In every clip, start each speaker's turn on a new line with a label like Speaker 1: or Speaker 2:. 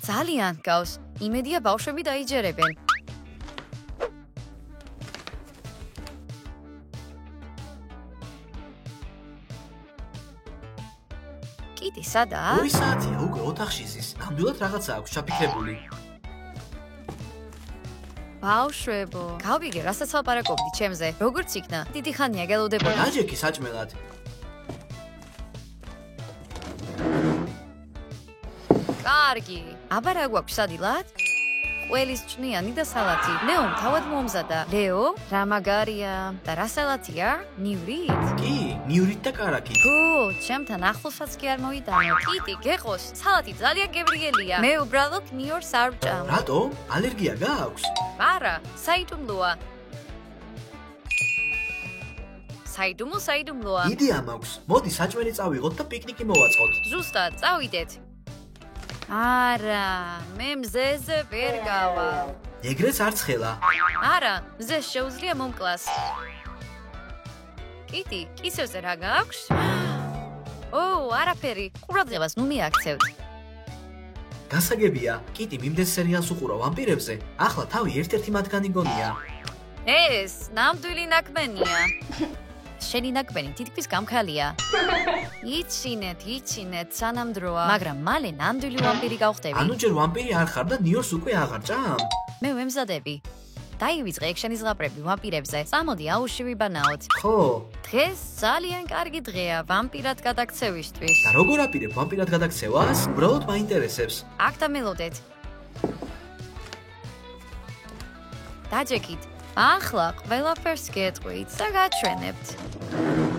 Speaker 1: ძალიან გავს. იმედია ბავშვები დაიჯერებენ. კიტი, სადაა?
Speaker 2: 2 საათია უკვე ოთახში ზის. ნამდვილად რაღაცა აქვს ჩაფიქრებული.
Speaker 1: ბავშვებო, გავიგე, რასაც ვაპარაკობდი ჩემზე. როგორც იქნა? დიდი ხანია გელოდებოდი.
Speaker 2: დაჯექი საჭმელად.
Speaker 1: კარგი. აბა რა გვაქვს სადილად? ყველის ჭნიანი და სალათი. ლეო თავად მომზადა. ლეო, რა მაგარია და რა სალათია? ნივრით?
Speaker 2: კი, ნივრით და კარაქით.
Speaker 1: გო, ჩემთან ახლოსაც კი არ მოიტანო. კიტი, გეყოს, სალათი ძალიან გებრიელია. მე უბრალოდ ნიორს არ ვჭამ.
Speaker 2: რატო? ალერგია გააქვს?
Speaker 1: არა, საიდუმლოა. საიდუმლოა.
Speaker 2: იდეა მაქვს. მოდი საჭმელი წავიღოთ და პიკნიკი მოვაწყოთ.
Speaker 1: ზუსტად, წავიდეთ. არა, მე მზეზე ვერ გავალ.
Speaker 2: ეგრეც არ ცხელა.
Speaker 1: არა, მზე შეუძლია მომკლას. კიტი, კისერზე რა გაქვს? ო, არაფერი. ყურადღებას ნუ მიაქცევთ.
Speaker 2: გასაგებია, კიტი მიმდენ სერიალს უყურა ვამპირებზე, ახლა თავი ერთ-ერთი მათგანი გონია.
Speaker 1: ეს ნამდვილი ნაკბენია. შენი ნაკბენი თითქმის გამქალია. იცინეთ, სანამ დროა. მაგრამ მალე ნამდვილი ვამპირი გავხდები.
Speaker 2: ანუ ჯერ ვამპირი არ ხარ და ნიორს უკვე აღარ ჭამ?
Speaker 1: მე ვემზადები. დაივიწყე ექშენის ზღაპრები ვამპირებზე. წამოდი აუში ვიბანაოთ.
Speaker 2: ხო.
Speaker 1: დღეს ძალიან კარგი დღეა ვამპირად გადაქცევისთვის.
Speaker 2: და როგორ აპირებ ვამპირად გადაქცევას? უბრალოდ მაინტერესებს.
Speaker 1: აქ დამელოდეთ. დაჯექით. ახლა ყველაფერს გეტყვით და გაჩვენებთ.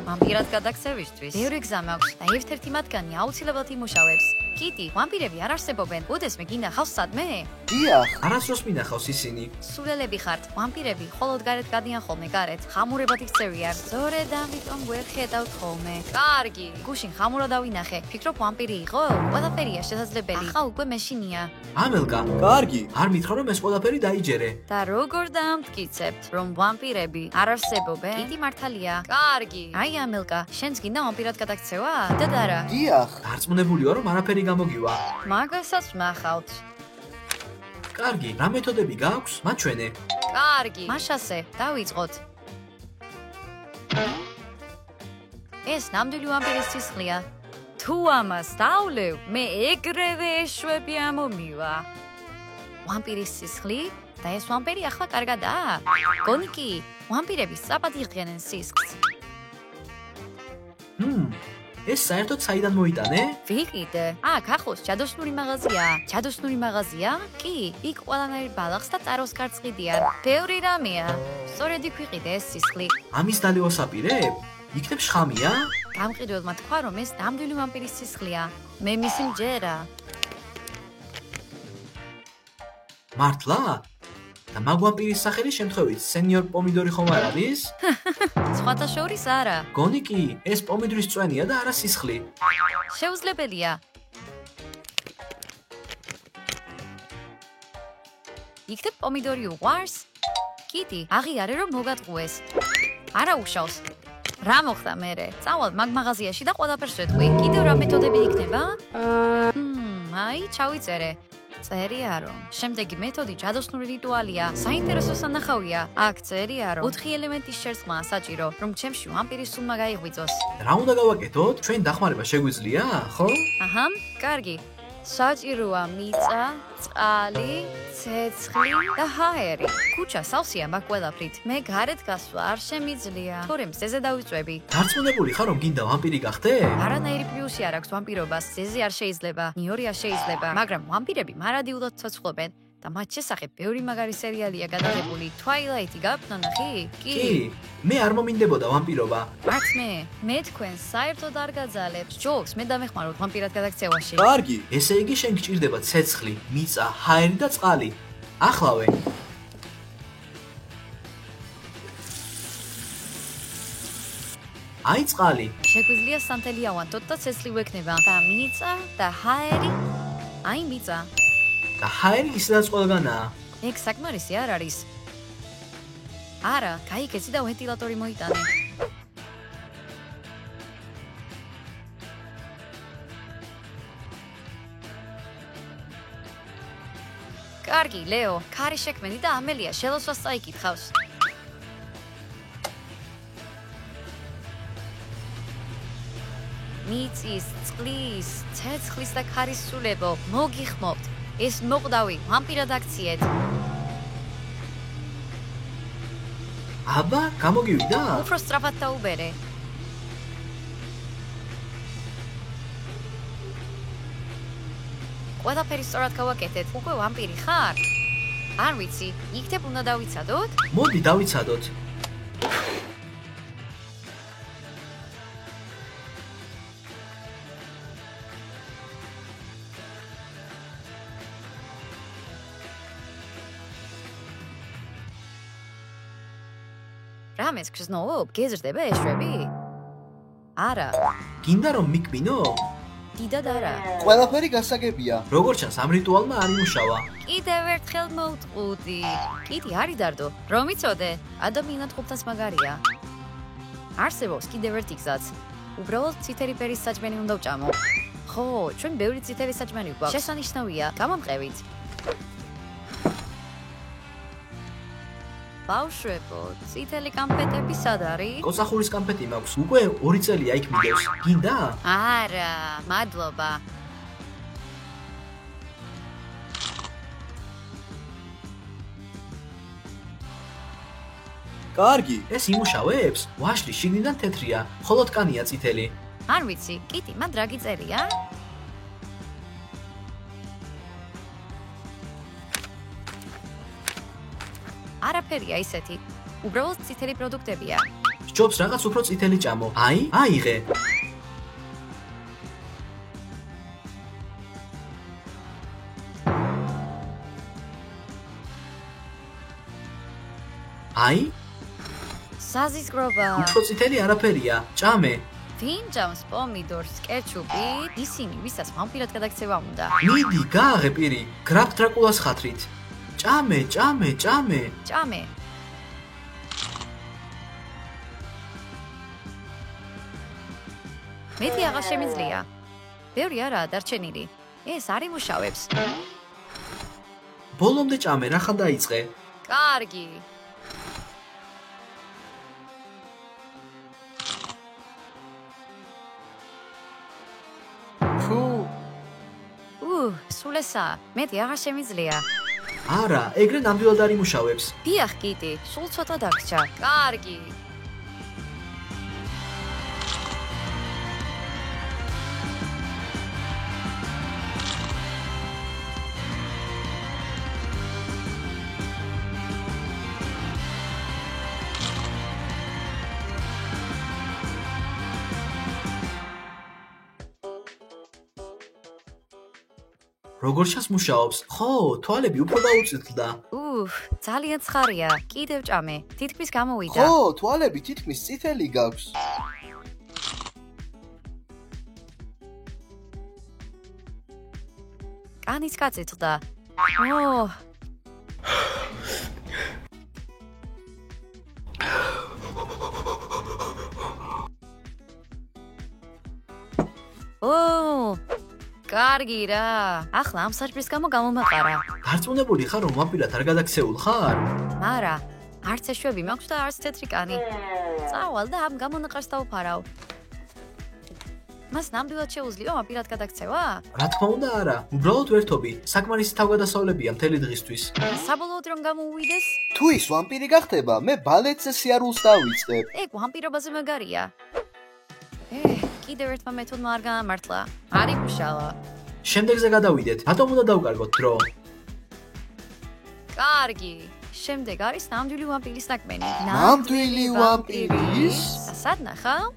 Speaker 1: ვამპირად გადაქცევისთვის ბევრი გზა მაქვს და ერთ-ერთი მათგანი აუცილებლად იმუშავებს. კიტი, ვამპირები არ არსებობენ. ბუდეს მე გინახავს სადმე?
Speaker 2: დიახ, არასდროს მინახავს ისინი.
Speaker 1: სულელები ხართ. ვამპირები მხოლოდ გარეთ გადიან ხოლმე გარეთ. ხამურებად იქცევიან. სწორედ ამიტომ ვერ ხედავთ ხოლმე. კარგი, გუშინ ხამურა დავინახე. ფიქრობ ვამპირი იყო? ყველაფერია შესაძლებელი. ახლა უკვე მეშინია.
Speaker 2: ამელკა, კარგი. არ მითხრა რომ ეს ყველაფერი დაიჯერე.
Speaker 1: და როგორ დაამტკიცებთ, რომ ვამპირები არ არსებობენ? კიტი მართალია. კარგი. აი ამელკა, შენს გინდა ვამპირად გადაქცევა? და არა.
Speaker 2: დიახ, დარწმუნებული ვარ რომ არაფერი გამოგივა.
Speaker 1: მაგასაც ვნახავთ.
Speaker 2: კარგი, რა მეთოდები გაქვს? მაჩვენე.
Speaker 1: კარგი, მაშასე, დავიწყოთ. ეს ნამდვილი ვამპირის სისხლია. თუ ამას დავლევ, მე ეგრევე ეშვები ამომივა. ვამპირის სისხლი და ეს ვამპირი ახლა კარგადაა. გონიკი, ვამპირები სწრაფად იღებენ სისხლს.
Speaker 2: ეს საერთოდ საიდან მოიტანე?
Speaker 1: ვიყიდე. აქ ახლოს ჯადოსნური მაღაზია. ჯადოსნური მაღაზია? კი, იქ ყველანაირ ბალახს და წაროს კარს ყიდიან. ბევრი რამეა. სწორედ იქ ვიყიდე ეს სისხლი.
Speaker 2: ამის დალევას აპირებ? იქნებ შხამია?
Speaker 1: გამყიდველმა თქვა, რომ ეს ნამდვილი ვამპირის სისხლია. მე მისი მჯერა.
Speaker 2: მართლა? და მაგ ვამპირის სახელი შემთხვევით სენიორ პომიდორი ხომ არ არის?
Speaker 1: სხვათა შორის არა.
Speaker 2: გონიკი, ეს პომიდორის წვენია და არა სისხლი.
Speaker 1: შეუძლებელია. იქნებ პომიდორი უყვარს? კიტი, აღიარე რომ მოგატყუეს. არა უშავს. რა მოხდა მერე? წავალ მაგ მაღაზიაში და ყველაფერს ვეთქვი. კიდევ რა მეთოდები იქნება? აი, ჩავიწერე. წერია რომ შემდეგი მეთოდი ჯადოსნური რიტუალია. საინტერესო სანახავია. აქ წერია რომ 4 ელემენტის შერწყმაა საჭირო, რომ ჩემში ვამპირის სულმა გაიღვიძოს.
Speaker 2: რა უნდა გავაკეთოთ? ჩვენ დახმარება შეგვიძლია, ხო?
Speaker 1: აჰა, კარგი. საჭიროა მიწა, წყალი, ცეცხლი და ჰაერი. ქუჩა სავსეა მაგ ყველაფრით. მე გარეთ გასვლა არ შემიძლია. თორემ ზეზე დავიწვევი.
Speaker 2: დარწმუნებული ხარ რომ გინდა ვამპირი გახდე?
Speaker 1: არანაირი პლუსი არ აქვს ვამპირობას. ზეზე არ შეიძლება, ნიორი არ შეიძლება, მაგრამ ვამპირები მარადიულად ცოცხლობენ. და მათ შესახებ ბევრი მაგარი სერიალია გადაღებული. Twilight-ი გაქვთ ნახი?
Speaker 2: კი, მე არ მომინდებოდა ვამპირობა.
Speaker 1: მათ მე თქვენ საერთოდ არ გაძალებს. ჯობს, მე დამეხმაროთ ვამპირად გადაქცევაში.
Speaker 2: კარგი, ესე იგი შენ გჭირდება ცეცხლი, მიწა, ჰაერი და წყალი. ახლავე. აი წყალი.
Speaker 1: შეგვიძლია სანთელი ავანტოთ და ცეცხლი ვექნება. და მიწა და ჰაერი. აი მიწა.
Speaker 2: და ჰაერი ისედაც ყველგანაა.
Speaker 1: ეგ საკმარისი არ არის. არა, გაიგეცი და ვენტილატორი მოიტანე. კარგი, ლეო, ქარი შექმენი და ამელია შელოსვას წაიკითხავს. მიწის, წყლის, ცეცხლის და ქარის სულებო, მოგიხმობთ. ეს მოყდავი, ვამპირად აქციეთ.
Speaker 2: აბა, გამოგივიდა?
Speaker 1: უფრო სწრაფად დაუბერე. ყველაფერი სწორად გავაკეთეთ. უკვე ვამპირი ხარ? არ ვიცი, იქნებ უნდა დავიცადოთ?
Speaker 2: მოდი დავიცადოთ.
Speaker 1: რამეს გრძნობ? გეზრდება ეშვები? არა.
Speaker 2: გინდა რომ მიკბინო?
Speaker 1: დიდად არა.
Speaker 3: ყველაფერი გასაგებია.
Speaker 2: როგორც ჩანს, ამ რიტუალმა არ იმუშავა.
Speaker 1: კიდევ ერთხელ მოვტყუდი. კიტი არი დარდო. რომ იცოდე, ადამიანად ყოფნას მაგარია. არსებობს კიდევ ერთი გზაც. უბრალოდ წითელი ფერის საჭმელი უნდა ვჭამო. ხო, ჩვენ ბევრი წითელი საჭმელი გვაქვს. შესანიშნავია, გამომყევით. ბავშვებო, წითელი კამფეტები სად არის?
Speaker 2: კოწახურის კამფეტი მაქვს. უკვე 2 წელია იქ მიდევს. გინდა?
Speaker 1: არა, მადლობა.
Speaker 3: კარგი.
Speaker 2: ეს იმუშავებს? ვაშლი შიგნიდან თეთრია, ხოლო тканია წითელი.
Speaker 1: არ ვიცი, კიტი, მან რა გიწერია? არაფერია ისეთი. უბრალოდ წითელი პროდუქტებია.
Speaker 2: სჯობს რაღაც უფრო წითელი ჭამო. აიღე.
Speaker 1: საზისგრობა.
Speaker 2: უფრო წითელი არაფერია. ჭამე.
Speaker 1: ვინ ჭამს პომიდორს კეჩუპით? ისინი, ვისაც ვამპირად გადაქცევა უნდა.
Speaker 2: მიდი, გააღე პირი. გრაფ დრაკულას ხათრით. ჭამე.
Speaker 1: ჭამე. მეტი აღარ შემიძლია. ბევრი არაა დარჩენილი. ეს არ იმუშავებს.
Speaker 2: ბოლომდე ჭამე, რა ხან დაიწყე?
Speaker 1: კარგი. სულ ესაა. მეტი აღარ შემიძლია.
Speaker 2: არა, ეგრე ნამდვილად არ იმუშავებს.
Speaker 1: დიახ, კიტი, სულ ცოტა დაგრჩა. კარგი.
Speaker 2: როგორ ჩანს მუშაობს? ხო, თვალები უფრო დაუწითლდა.
Speaker 1: ძალიან ცხარია. კიდევ ჭამე. თითქმის გამოვიდა.
Speaker 3: ხო, თვალები თითქმის წითელი გაქვს.
Speaker 1: კანიც გაწითლდა. კარგი რა. ახლა ამ საჭმლის გამო გამომაყარა.
Speaker 2: დარწმუნებული ხარ, რომ ვამპირად არ გადაქცეულ ხარ?
Speaker 1: მარა, არც ეშვები მაქვს და არც თეთრი კანი. წავალ და ამ გამონაყარს დავფარავ. მას ნამდვილად შეუძლია ვამპირად გადაქცევა?
Speaker 2: რა თქმა უნდა არა. უბრალოდ ვერთობი. საკმარისი თავგადასავლებია მთელი დღისთვის.
Speaker 1: საბოლოოდ რომ გამოუვიდეს?
Speaker 3: თუ ის ვამპირი გახდება, მე ბალეტზე სიარულს დავიწყებ.
Speaker 1: ეგ ვამპირობაზე მაგარია. კიდევ ერთმა მეთოდმა არ გაამართლა. არ იმუშავა.
Speaker 2: შემდეგზე გადავიდეთ. რატომ უნდა დავკარგოთ დრო?
Speaker 1: კარგი. შემდეგ არის ნამდვილი ვამპირის საქმენი.
Speaker 3: ნამდვილი ვამპირის?
Speaker 1: სად ნახავ?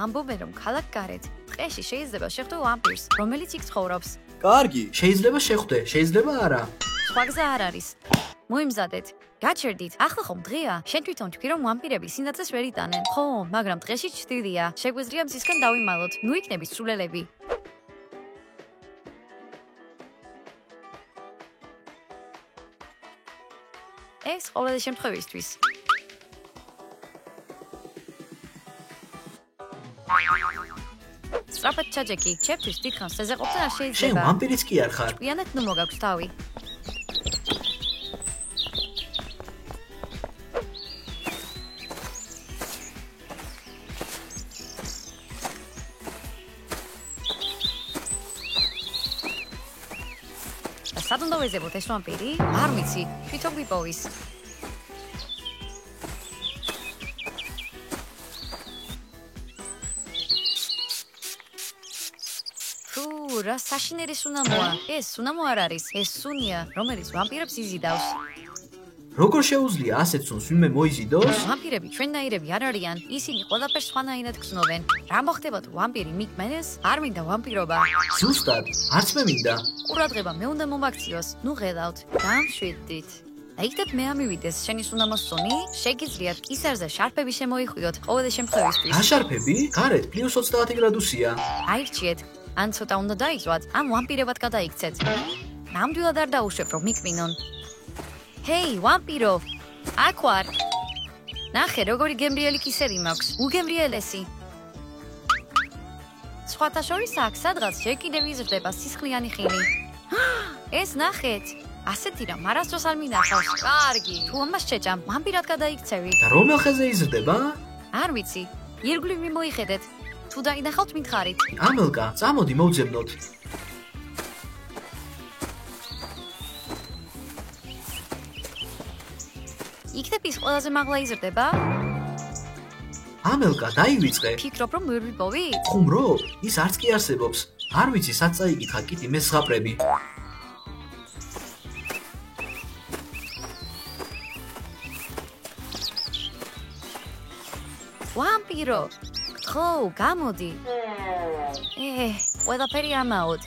Speaker 1: ამბობენ რომ ქალაქ გარეთ ტყეში შეიძლება შეხვდე ვამპირს, რომელიც იქ ცხოვრობს.
Speaker 3: კარგი.
Speaker 2: შეიძლება შეხვდე, შეიძლება არა.
Speaker 1: სხვა გზა არ არის. მოიმზადეთ. გაჩერდით. ახლა ხომ დღეა? შენ თვითონ თქვი რომ ვამპირები სინათლეს ვერ იტანენ. ხო, მაგრამ დღეში ჩრდილია. შეგვიძლია მზისგან დავიმალოთ. ნუ იქნებით სულელები. ეს ყოველი შემთხვევისთვის. სწრაფად ჩაჯექი. ჩემთვის დიდხანს ეზეყოფთან არ
Speaker 2: შენ
Speaker 1: შეიძლება.
Speaker 2: ვამპირიც კი არ ხარ.
Speaker 1: ჭკვიანად ნუ მოგაქვს თავი. სად უნდა ვეზებოთ ეს ვამპირი? არ ვიცი, თვითონ გვიპოვის. რა საშინელი სუნამოა. ეს სუნამო არ არის, ეს სუნია, რომელიც ვამპირებს იზიდავს.
Speaker 2: როგორ შეუძლია ასეთ სუნს ვინმე მოიზიდოს?
Speaker 1: ვამპირები ჩვენნაირები არ არიან, ისინი ყველაფერს სხვანაირად გრძნობენ. რა მოხდება თუ ვამპირი მიკმენეს? არ მინდა ვამპირობა.
Speaker 2: ზუსტად, არც მე მინდა.
Speaker 1: ყურადღება, მე უნდა მომაქციოს. ნუ ხედავთ, დამშვიდდით. აიქეთ მე ამივიდეს შენი სუნამოს სუნი, შეგიძლიათ კისერზე შარფები შემოიხვიოთ ყოველი შემთხვევისთვის.
Speaker 2: აშარფები? გარეთ +20 გრადუსია.
Speaker 1: აირჩიეთ, ან ცოტა უნდა დაიწვათ, ან ვამპირებად გადაიქცეთ. ნამდვილად არ დაუშვებ, რომ მიკმინონ. ჰეი, ვამპირო! აქ ვარ! ნახე, როგორი გემრიელი კისერი მაქვს, უგემრიელესი. სხვათა შორის აქ სადღაც შეკიდევ იზრდება სისხლიანი ხილი. ეს ნახეთ! ასეთი რამ არასდროს არ მინახავს. კარგი, თუ ამას შეჭამ, ვამპირად გადაიქცევი.
Speaker 2: და რომელ ხეზე იზრდება?
Speaker 1: არ ვიცი, ირგვლივ მოიხედეთ. თუ დაინახავთ, მითხარით.
Speaker 2: ამელკა, წამოდი მოვძებნოთ.
Speaker 1: იქნებ ის ყველაზე მაღლა იზრდება?
Speaker 2: ამელკა, დაივიწყე.
Speaker 1: ფიქრობ, რომ ვერ ვიპოვით?
Speaker 2: ხუმრო? ის არც კი არსებობს. არ ვიცი, სად წაიკითხა კიტი მე ზღაპრები.
Speaker 1: ვამპირო! ხო, გამოდი. ყველაფერი ამაოდ.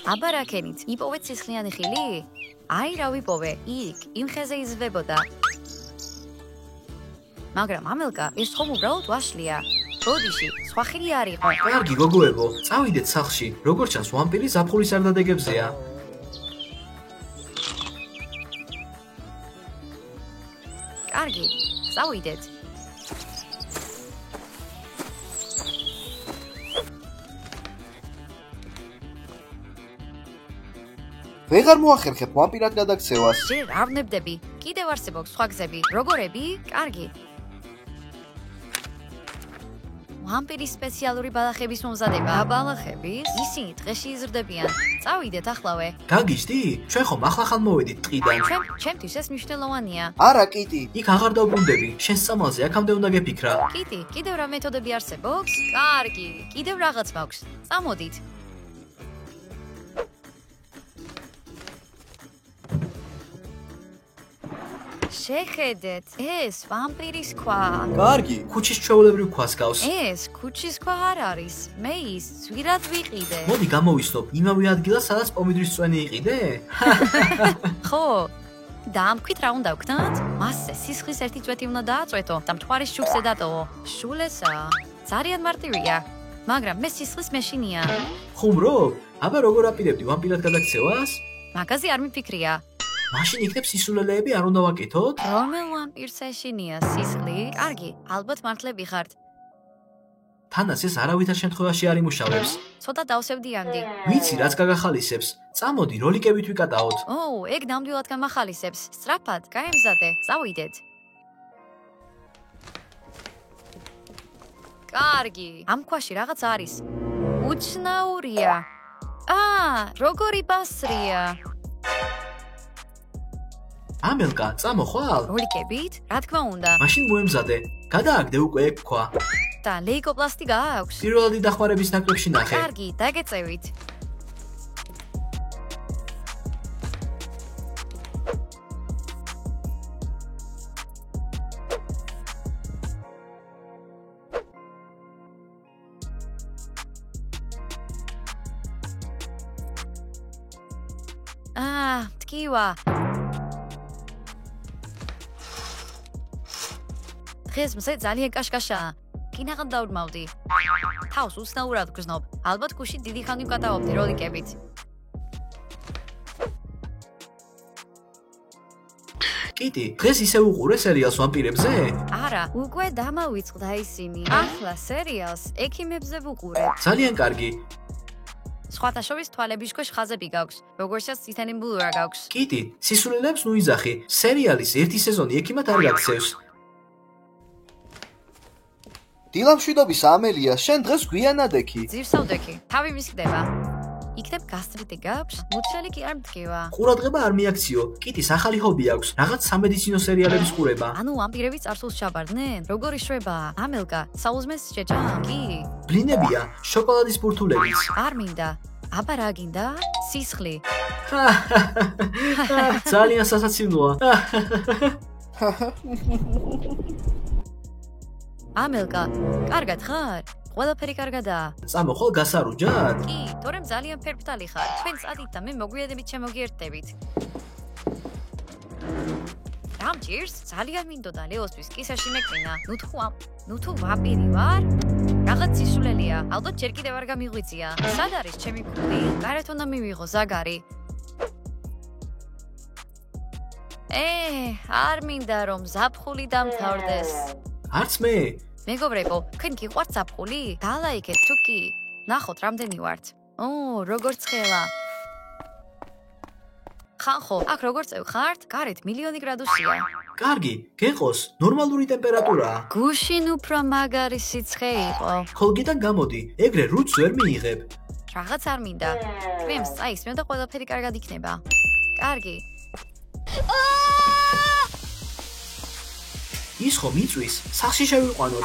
Speaker 1: აბარაკენით, იპოვეთ სისხლიანი ხილი? აი რა ვიპოვე, იქ, იმ ხეზე იზრდებოდა. მაგრამ ამელკა, ეს ხომ უბრალოდ ვაშლია. ბოდიში, სხვა ხილი არ იყო.
Speaker 2: კარგი, გოგოებო, წავიდეთ სახლში. როგორ ჩანს, ვამპირი ზაფხულის სარდადეგებზეა.
Speaker 1: კარგი, წავიდეთ.
Speaker 3: ვეღარ მოახერხებ ვამპირად გადაქცევას.
Speaker 1: ჯერ არ ვნებდები. კიდევ არსებობს სხვა გზები. როგორები? კარგი. ვამპირის სპეციალური ბალახების მომზადება. ბალახების? ისინი დღეში იზრდებიან. წავიდეთახლავე.
Speaker 2: გაგიჟდი? ჩვენ ხომ ახლახან მოვედით ტყიდან.
Speaker 1: ჩემთვის ეს მნიშვნელოვანია.
Speaker 3: არა, კიტი.
Speaker 2: იქ აღარ დავბრუნდები. შენ სამალზე აქამდე უნდა გეფიქრა.
Speaker 1: კიტი, კიდევ რა მეთოდები არსებობს? კარგი, კიდევ რაღაც მაქვს. წამოდით. შეხედეთ, ეს ვამპირის ქვა.
Speaker 3: კარგი.
Speaker 2: ქუჩის ჩვეულებრივ ქვას გავს.
Speaker 1: ეს ქუჩის ქვა არ არის. მე ის ძვირად ვიყიდე.
Speaker 2: მოდი გამოვისნობ იმავე ადგილას, სადაც პომიდრის წვენი იყიდე?
Speaker 1: ხო. დაამკვით რა უნდა ვქნათ? მასზე სისხლის ერთი წვეთი უნდა დააწვეთო და მთვარის შუქზე დატოვო. შულესა. ძალიან მარტივია. მაგრამ მე სისხლის მეშინია.
Speaker 2: ხუმრო? აბა როგორ აპირებდი ვამპირად გადაქცევას?
Speaker 1: მაგაზე არ მიფიქრია.
Speaker 2: მაშინ იქნებ სისულელეები არ უნდა ვაკეთოთ?
Speaker 1: რომელ ვამპირს ეშინია სისხლი? კარგი, ალბათ მართლები ხართ.
Speaker 2: თანაც ეს არავითარ შემთხვევაში არ იმუშავებს.
Speaker 1: ცოტა დავსევდიანდი.
Speaker 2: ვიცი, რაც გაგახალისებს. წამოდი, როლიკებით ვიკატაოთ.
Speaker 1: ეგ ნამდვილად გამახალისებს. სწრაფად, გაემზადე, წავიდეთ. კარგი, ამ ქვაში რაღაც არის. უჩნაურია. როგორი ბასრია.
Speaker 2: ამელკა, წამოხვალ?
Speaker 1: როლიკებით? რა თქმა უნდა.
Speaker 2: მაშინ მოემზადე. გადააგდე უკვე ეგ ქვა.
Speaker 1: და ლეიკოპლასტი გააქვს?
Speaker 2: პირველადი დახმარების ნაკრებში ნახე.
Speaker 1: კარგი, დაგეწევით. ტკივა. დღეს მზე ძალიან კაშკაშაა. კინაღად დავრმავდი. თავს უცნაურად გრძნობ. ალბათ გუში დიდი ხანი ვკატაობდი როლიკებით.
Speaker 2: კიტი, დღეს ისე უყურე სერიალს ვამპირებზე?
Speaker 1: არა, უკვე დამავიწყდა ისინი. ახლა სერიალს ექიმებზე ვუყურებ.
Speaker 2: ძალიან კარგი.
Speaker 1: სხვათა შორის თვალების ქვეშ ხაზები გაქვს, როგორცაც წითელი ბლურა გაქვს.
Speaker 2: კიტი, სისულელეებს ნუ იძახი. სერიალის ერთი სეზონი ექიმად არ გაქცევს.
Speaker 3: დილამშვიდობის ამელია, შენ დღეს გვიანადექი.
Speaker 1: ძირსავდექი, თავი მისკდება. იქნებ გასტრიტი გაქვს? მუცელი კი არ მდგება.
Speaker 2: ყურადღება არ მიაქციო. კიტის ახალი ჰობი აქვს, რაღაც სამედიცინო სერიალების ყურება.
Speaker 1: ანუ ვამპირები წარსულს ჩაბარდნენ? როგორი შვება? ამელკა, საუზმეს შეჭამ? კი.
Speaker 2: ბლინებია, შოკოლადის ბურთულებიც.
Speaker 1: არ მინდა. აბა რა გინდა? სისხლი.
Speaker 2: ძალიან სასაცილოა.
Speaker 1: ამელკა, კარგად ხარ? ყველაფერი კარგადაა?
Speaker 2: წამოხვალ გასარუჯად?
Speaker 1: კი, თორემ ძალიან ფერფთალი ხარ. თქვენ წადით და მე მოგვიედებით შემოგიერთდებით. რამჭირს? ძალიან მინდოდა ლეოსთვის კისერში მეკრინა. ნუ თუ ვამპირი ვარ? რაღაც სისულელია. ალბათ ჯერ კიდევ არ გამიღვიწია. სად არის ჩემი ქული? გარეთ უნდა მივიღო ზაგარი. არ მინდა რომ ზაფხული დამთავრდეს.
Speaker 2: არც მე.
Speaker 1: მეგობრებო, თქვენ გიყვართ ზაფხული? დალაიქეთ თუ კი. ნახოთ რამდენი ვართ. როგორც ხელა. ხანხო, აქ როგორც ხართ? გარეთ მილიონი გრადუსია.
Speaker 2: კარგი, გეყოს, ნორმალური ტემპერატურაა.
Speaker 1: გუშინ უფრო მაგარი სიცხე იყო.
Speaker 2: ხოლგიდან გამოდი, ეგრე რუც ვერ მიიღებ.
Speaker 1: რაღაც არ მინდა. კრემს წაისმევ და ყველაფერი კარგად იქნება. კარგი.
Speaker 2: ის ხომ იწვის, სახში შევიყვანოთ.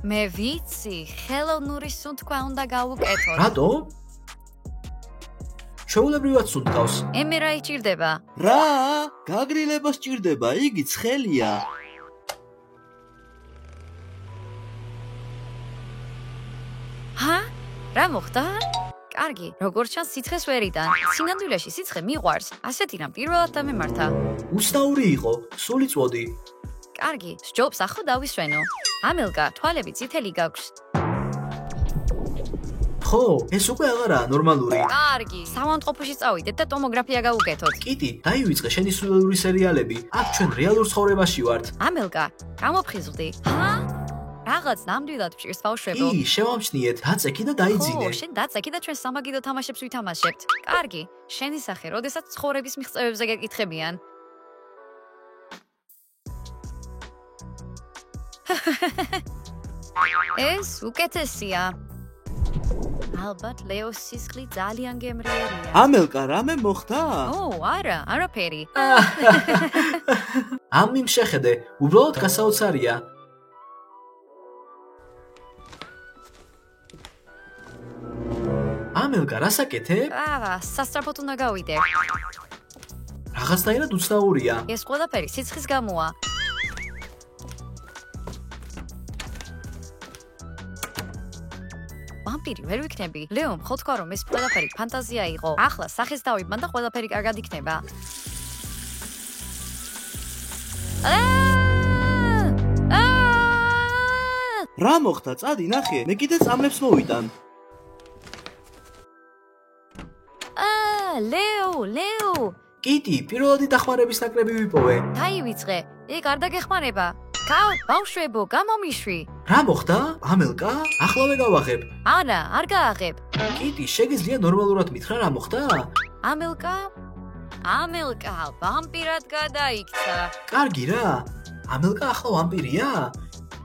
Speaker 1: მე ვიცი, ხელოვნური სუნთქვა უნდა გავუკეთოთ.
Speaker 2: რატო? ჩვეულებრივად სუნთქავს.
Speaker 1: ემე რა იჭირდება?
Speaker 3: რა? გაგრილება სჭირდება, იგი ცხელია.
Speaker 1: რა მოხდა? კარგი, როგორც ჩანს სიცხეს ვერიდან. სინამდვილეში სიცხე მიყვარს. ასეთი რამ პირველად დამემართა.
Speaker 2: უცნაური იყო, სული წვოდი.
Speaker 1: კარგი, სჯობს ახლა დავისვენო. ამელკა, თვალები წითელი გაქვს.
Speaker 2: ხო, ეს უკვე აღარაა ნორმალური.
Speaker 1: კარგი, საავადმყოფოში წავიდეთ და ტომოგრაფია გავუკეთოთ.
Speaker 2: კიტი, დაივიწყე შენი სულელური სერიალები. აქ ჩვენ რეალურ ცხოვრებაში ვართ.
Speaker 1: ამელკა, გამოფხიზლდი. რაღაც ნამდვილად ფჭირს ბავშვებო.
Speaker 2: კი, შევამჩნიეთ, დაწექი და დაიძინე.
Speaker 1: შენ დაწექი და ჩვენ სამაგიდო თამაშებს ვითამაშებთ. კარგი, შენი სახე, როდესაც ცხოვრების მიღწევებზე გეკითხებიან. ეს უკეთესია. ალბათ ლეოს სისხლი ძალიან გემრიელია.
Speaker 3: ამელკა, რამე მოხდა?
Speaker 1: არა, არაფერი.
Speaker 2: ამ მიმ შეხედე, უბრალოდ გასაოცარია. ამელკა, რასაკეთებ?
Speaker 1: სასწრაფოდ უნდა გავიდე.
Speaker 2: რაღაცნაირად უცნაურია.
Speaker 1: ეს ყველაფერი სიცხის გამოა. ვამპირი ვერ ვიქნები. ლეო მხოლოდ თქვა რომ ეს ყველაფერი ფანტაზია იყო. ახლა სახეს დავიბან და ყველაფერი კარგად იქნება.
Speaker 3: რა მოხდა? წადი ნახე, მე კიდე წამლებს მოვიტან.
Speaker 1: ლეო.
Speaker 2: კიტი, პირველადი დახმარების ნაკრები ვიპოვე.
Speaker 1: დაივიწყე. ეგ არ დაგეხმარება. გავა, ბავშვებო, გამომიშვი.
Speaker 2: რა მოხდა? ამელკა, ახლავე გავაღებ.
Speaker 1: არა, არ გააღებ.
Speaker 2: კიტი, შეგიძლია ნორმალურად მითხრა რა მოხდა?
Speaker 1: ამელკა, ვამპირად გადაიქცა.
Speaker 2: კარგი რა. ამელკა ახლა ვამპირია?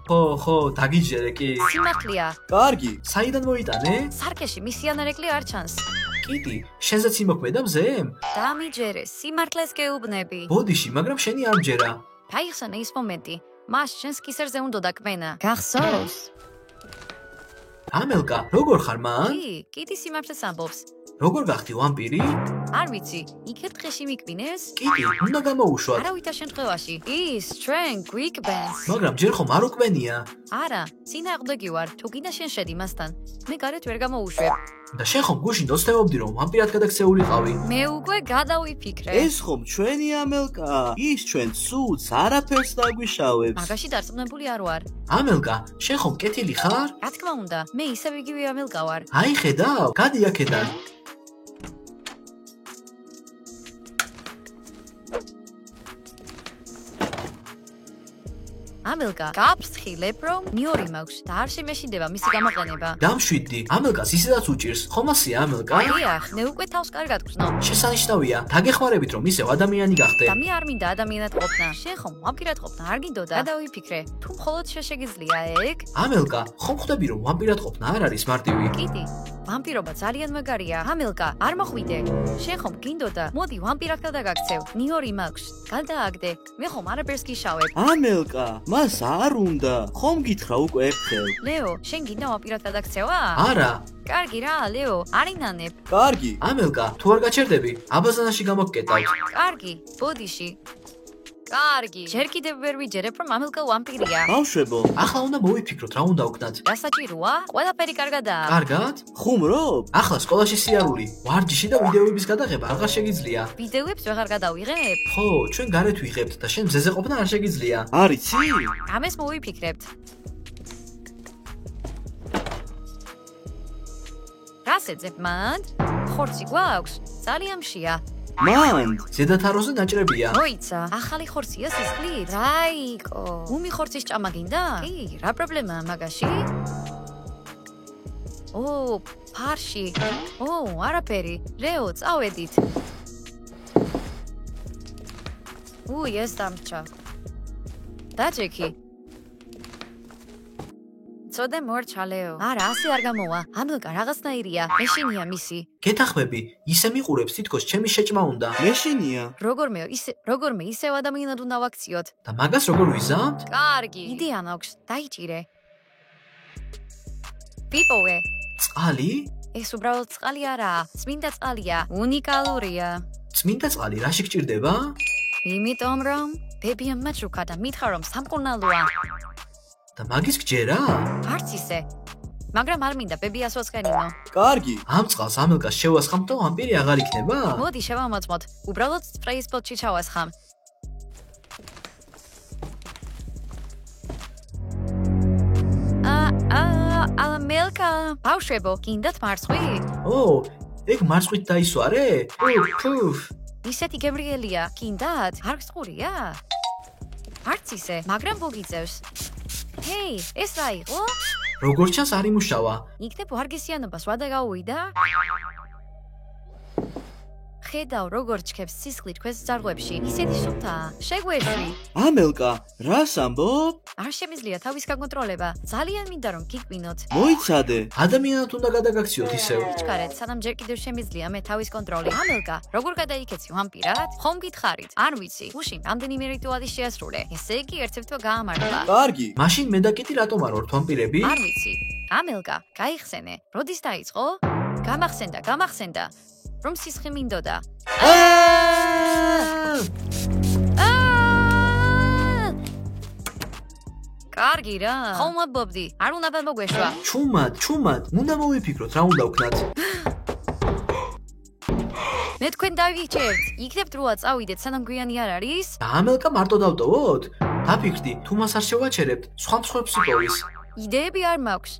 Speaker 2: ხო, დაგიჯერე კი.
Speaker 1: სიმართლეა.
Speaker 3: კარგი.
Speaker 2: საიდან მოიტანე?
Speaker 1: სარკეში მისიანერეკლი არ ჩანს.
Speaker 2: კიტი, შენზეც იმოქმედა მზემ?
Speaker 1: დამიჯერე, სიმართლეს გეუბნები.
Speaker 2: ბოდიში, მაგრამ შენი არ მჯერა.
Speaker 1: გაიხსენე ის მომენტი. მას შენს კისერზე უნდა დაკმენა. გახსოვს?
Speaker 2: ამელკა, როგორ ხარ მან?
Speaker 1: კიტი სიმართლეს ამბობს.
Speaker 2: როგორ გახდი ვამპირი?
Speaker 1: არ ვიცი, იქეთ დღეში მიკბინეს?
Speaker 2: კიტი, უნდა გამოუშვათ.
Speaker 1: არავითარ შემთხვევაში. ის ჩვენ გვიკბენს.
Speaker 2: მაგრამ ჯერ ხომ არ უკბენია?
Speaker 1: არა, წინააღმდეგი ვარ. თუ გინდა შენ შედი მასთან. მე გარეთ ვერ გამოუშვებ.
Speaker 2: და შენ ხომ გუშინ დოცნებობდი რომ ვამპირად გადაქცეულიყავი?
Speaker 1: მე უკვე გადავიფიქრე.
Speaker 3: ეს ხომ ჩვენი ამელკა? ის ჩვენ ცუდს არაფერს დაგვიშავებს.
Speaker 1: მაგაში დარწმუნებული არ ვარ.
Speaker 2: ამელკა, შენ ხომ კეთილი ხარ?
Speaker 1: რა თქმა უნდა, მე ისევ იგივე ამელკა ვარ.
Speaker 2: აი ხედავ, გადი აქედან.
Speaker 1: ამელკა გაფრთხილებ, რომ ნიორი მაქვს და არ შემეშინდება მისი გამოყენება.
Speaker 2: დამშვიდდი, ამელკას ისედაც უჭირს. ხომასია ამელკა?
Speaker 1: დიახ, მე უკვე თავს კარგად გრძნობ.
Speaker 2: შესანიშნავია. დაგეხმარებით რომ ისევ ადამიანი გახდე.
Speaker 1: და მე არ მინდა ადამიანად ყოფნა. შენ ხომ ვამპირად ყოფნა არ გინდოდა? გადავიფიქრე, თუ მხოლოდ შეგიძლია ეგ?
Speaker 2: ამელკა, ხომ ხვდები რომ ვამპირად ყოფნა არ არის მარტივი?
Speaker 1: კიტი, ვამპირობა ძალიან მაგარია. ამელკა, არ მოხვიდე. შენ ხომ გინდოდა? მოდი ვამპირად დაგაქცევ. ნიორი მაქვს. გადააგდე. მე ხომ არაფერს გიშავებ.
Speaker 3: ამელკა, მას არ უნდა. ხომ გითხრა უკვე ერთხელ?
Speaker 1: ლეო, შენ გინდა ვამპირად დაგაქცევა?
Speaker 2: არა.
Speaker 1: კარგი რა, ლეო, არინანებ.
Speaker 3: კარგი.
Speaker 2: ამელკა, თუ არ გაჩერდები, აბაზანაში გამოგკეტავთ.
Speaker 1: კარგი, ბოდიში. კარგი. ჯერ კიდევ ვერ ვიჯერებ, რომ ამელკა ვამპირია.
Speaker 3: ბავშვებო,
Speaker 2: ახლა უნდა მოვიფიქროთ რა უნდა ვქნათ.
Speaker 1: დასაჭიროა? ყველაფერი კარგადაა.
Speaker 2: კარგად?
Speaker 3: ხუმრობ?
Speaker 2: ახლა სკოლაში სიარული, ვარჯიში და ვიდეოების გადაღება აღარ შეგიძლია.
Speaker 1: ვიდეოებს ვეღარ გადავიღებ?
Speaker 2: ხო, ჩვენ გარეთ ვიღებთ და შენ მზეზე ყოფნა არ შეგიძლია.
Speaker 3: არიცი?
Speaker 1: ამას მოვიფიქრებთ. რას ეძებ მანდ? ხორცი გვაქვს? ძალიან მშია.
Speaker 3: მან,
Speaker 2: ზედათაროზე დაჭრებია.
Speaker 1: მოიცა, ახალი ხორცია სისხლით? რაიკო. უმი ხორცის ჭამა გინდა? კი, რა პრობლემაა მაგაში? ფარში. არაფერი. ლეო, წავედით. ეს დამრჩა. დაჭექი. ცოდე მორჩა ლეო. არა, ასე არ გამოვა. ამელკა რაღაცნაირია. მეშინია მისი.
Speaker 2: გეთახმები, ისე მიყურებს თითქოს ჩემი შეჭმა უნდა.
Speaker 3: მეშინია.
Speaker 1: როგორმე ისევ ადამიანად უნდა ვაქციოთ.
Speaker 2: და მაგას როგორ ვიზამთ?
Speaker 1: კარგი. იდეა მაქვს, დაიჭირე. პიპოვე.
Speaker 2: წყალი?
Speaker 1: ეს უბრალოდ წყალი არაა, წმინდა წყალია, უნიკალურია.
Speaker 2: წმინდა წყალი რაში გჭირდება?
Speaker 1: იმიტომ რომ ბებია მაჩუკა და მითხრა რომ სამკურნალოა.
Speaker 2: და მაგის გჯერა?
Speaker 1: არც ისე. მაგრამ არ მინდა ბებიას ვაწყენინო.
Speaker 3: კარგი.
Speaker 2: ამ წყალს ამელკას შევასხამთ და ვამპირი აღარ იქნება?
Speaker 1: მოდი შევამოწმოთ. უბრალოდ სპრეის ბოთლში ჩავასხამ. ამელკა, ბავშვებო, გინდათ მარცხვი?
Speaker 2: ეგ მარცხვით დაისვარე? ფუფ.
Speaker 1: ისეთი გემრიელია, გინდათ? არ გწყურია? არც ისე, მაგრამ მოგიწევს. ჰეი, ეს რა იყო?
Speaker 2: როგორც ჩანს არ იმუშავა.
Speaker 1: იქნებ ვარგისიანობას ვადა გაუვიდა? ხედავ როგორ ჩქებს სისხლი თქვენს ძარღვებში. ისეთი სუფთაა. შეგვეშვი.
Speaker 3: ამელკა, რას ამბობ?
Speaker 1: არ შემიძლია თავის გაკონტროლება. ძალიან მინდა რომ გიკვინოთ.
Speaker 3: მოიცადე.
Speaker 2: ადამიანად უნდა გადაგაქციოთ ისევ.
Speaker 1: იჩქარეთ, სანამ ჯერ კიდევ შემიძლია მე თავის კონტროლი. ამელკა, როგორ გადაიქეცი ვამპირად? ხომ გითხარით? არ ვიცი. გუშინ რამდენიმე რიტუალი შეასრულე. ესე იგი ერთ-ერთმა გაამართლა.
Speaker 3: კარგი.
Speaker 2: მაშინ მე და კიტი რატომ არ ვართ ვამპირები?
Speaker 1: არ ვიცი. ამელკა, გაიხსენე. როდის დაიწყო? გამახსენდა. რომ სისხლი მინდოდა. კარგი რა. ხომ ვაბობდი? არ უნდა მოგეშვა.
Speaker 2: ჩუმად, უნდა მოვიფიქროთ რა უნდა ვქნათ.
Speaker 1: მე თქვენ დავიჭერთ. იქნებ დროა წავიდეთ, სანამ გვიანი არ არის?
Speaker 2: და ამელკა მარტო დავტოვოთ? დაფიქრდი, თუ მას არ შევაჩერებთ, სხვა მსხვერპლს იპოვის.
Speaker 1: იდეები არ მაქვს.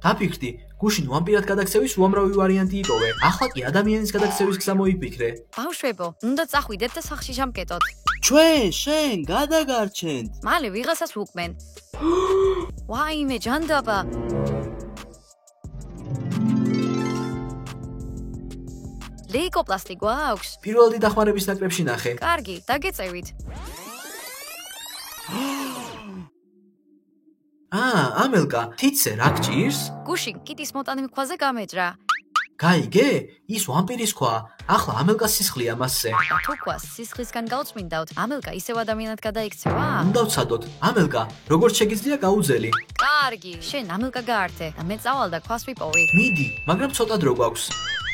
Speaker 2: დაფიქრდი, გუშინ ვამპირად გადაქცევის უამრავი ვარიანტი იპოვე. ახლა კი ადამიანის გადაქცევის გზა მოიფიქრე.
Speaker 1: ბავშვებო, უნდა წახვიდეთ და სახლში ჟამკეტოთ.
Speaker 3: შენ გადაგარჩენთ.
Speaker 1: მალე ვიღაცას ვუკმენ. ვაიმე, ჯანდაბა. ლეიკოპლასტი გვაქვს?
Speaker 2: პირველი დახმარების ნაკრებში ნახე.
Speaker 1: კარგი, დაგეწევით.
Speaker 2: ამელკა, თითზე რა გჭირს?
Speaker 1: გუშინ კიტის მოტანი მქვაზე გამეჭრა.
Speaker 2: გაიგე? ის ვამპირის ქვა. ახლა ამელკას სისხლია მასზე.
Speaker 1: და თუ ქვას სისხლისგან გავწმინდავთ, ამელკა ისევ ადამიანად გადაიქცევა?
Speaker 2: უნდა ვცადოთ. ამელკა, როგორც შეგიძლია გაუძელი.
Speaker 1: კარგი, შენ ამელკა გაართე და მე წავალ და ქვას ვიპოვი.
Speaker 2: მიდი, მაგრამ ცოტა დრო გვაქვს.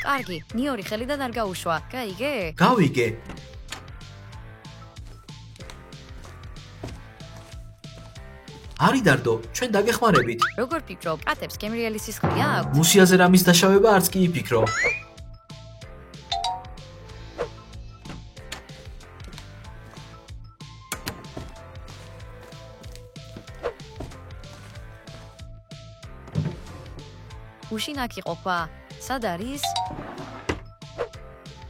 Speaker 1: კარგი, ნიორი ხელიდან არ გაუშვა. გაიგე?
Speaker 2: გავიგე. არიდარდო, ჩვენ დაგეხმარებით.
Speaker 1: როგორ ფიქრობ, კატებს გემრიელი სისხლი აქვს?
Speaker 2: მუსიაზე რამის დაშავება არც კი იფიქრო.
Speaker 1: უშინაკი ყოფა. სად არის?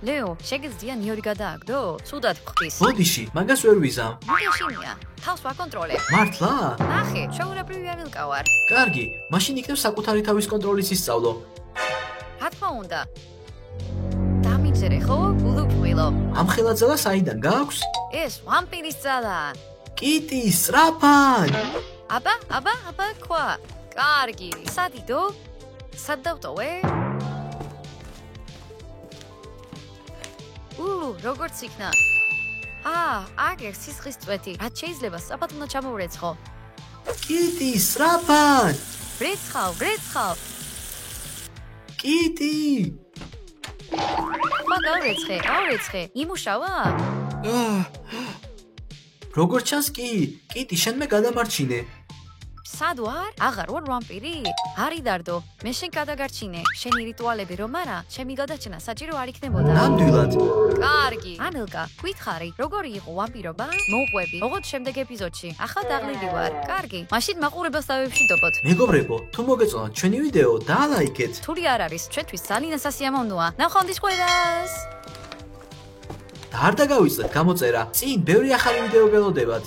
Speaker 1: ლეო, შეგიძლია ნიორი გადააგდო? ცუდად გხდის.
Speaker 2: ბოდიში, მაგას ვერ ვიზამ.
Speaker 1: მოგეშინია. თავს ვაკონტროლებ.
Speaker 2: მართლა?
Speaker 1: ნახე, ჩვეულებრივი ამილკა ვარ.
Speaker 2: კარგი, მაშინ იქნებ საკუთარი თავის კონტროლის ისწავლო.
Speaker 1: რა თქმა უნდა. დამიჯერე ხო? ულუფვილო.
Speaker 2: ამ ხელაძელა საიდან გააქვს?
Speaker 1: ეს ვამპირის ძალა.
Speaker 2: კიტი, სწრაფად!
Speaker 1: აბა, ქვა. კარგი, სადიდო? სად დავტოვე? როგორც იქნა. აგერ სისხლის წვეთი. რაც შეიძლება სწრაფად უნდა ჩამოვრეცხო.
Speaker 2: კიტი, სწრაფად!
Speaker 1: ვრეცხავ.
Speaker 2: კიტი!
Speaker 1: გავრეცხე. იმუშავა?
Speaker 2: როგორც ჩანს კი, კიტი შენმე გადამარჩინე.
Speaker 1: სად ვარ? აღარ ვარ ვამპირი? არი დარდო, მე შენ გადაგარჩინე. შენი რიტუალები რომ არა, ჩემი გადაჭრა საჭირო არ იქნებოდა.
Speaker 2: ნამდვილად.
Speaker 1: კარგი. ამილკა, გითხარი, როგორი იყო ვამპირობა? მოუყვები, როგორც შემდეგ ეპიზოდში. ახლა დაღლილი ვარ. კარგი. მაშინ მაყურებელს დავევშინდობოთ.
Speaker 2: მეგობრებო, თუ მოგეწონათ ჩვენი ვიდეო, დაალაიქეთ.
Speaker 1: თული არ არის, ჩვენთვის ძალიან სასიამოვნოა. ნახვამდის ყველას.
Speaker 2: და არ დაგავიწყდეთ გამოწერა. წინ ბევრი ახალი ვიდეო გელოდებათ.